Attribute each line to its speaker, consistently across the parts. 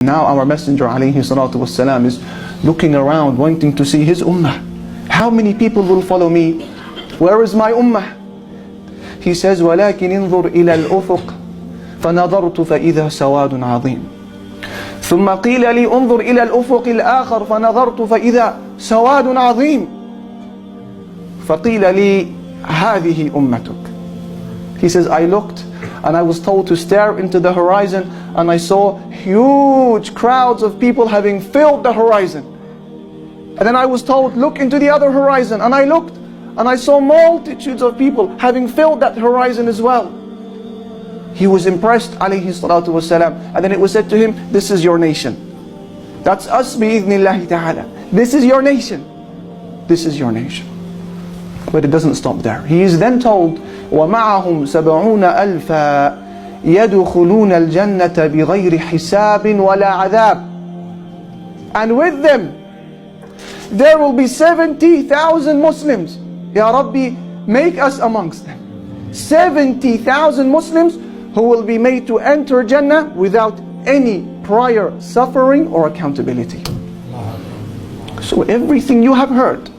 Speaker 1: Now our Messenger ﷺ is looking around, wanting to see his ummah. How many people will follow me? Where is my ummah? He says, وَلَكِنْ انظُرْ إِلَى الْأُفُقِ فَنَظَرْتُ فَإِذَا سَوَادٌ عَظِيمٌ ثُمَّ قِيلَ لِي انظُرْ إِلَى الْأُفُقِ الْآخَرِ فَنَظَرْتُ فَإِذَا سَوَادٌ عَظِيمٌ فَقِيلَ لِي هَذِهِ أُمَّتُكَ. He says, I looked and I was told to stare into the horizon, and I saw huge crowds of people having filled the horizon. And then I was told, look into the other horizon, and I looked and I saw multitudes of people having filled that horizon as well. He was impressed, alayhi salatu wasalam, and then it was said to him, this is your nation. That's us bi'idhnillahi ta'ala. This is your nation. This is your nation. But it doesn't stop there. He is then told, وَمَعَهُمْ سَبْعُونَ أَلْفًا يَدْخُلُونَ الْجَنَّةَ بِغَيْرِ حِسَابٍ وَلَا عَذَابٍ. And with them, there will be 70,000 Muslims. Ya Rabbi, make us amongst them. 70,000 Muslims who will be made to enter Jannah without any prior suffering or accountability. So everything you have heard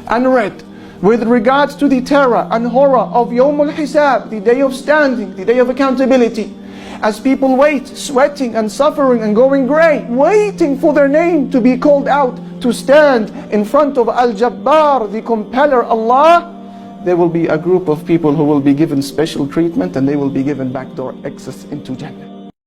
Speaker 1: and read with regards to the terror and horror of Yawm al-Hisab, the day of standing, the day of accountability, as people wait, sweating and suffering and going grey, waiting for their name to be called out, to stand in front of Al-Jabbar, the compeller Allah, there will be a group of people who will be given special treatment, and they will be given backdoor access into Jannah.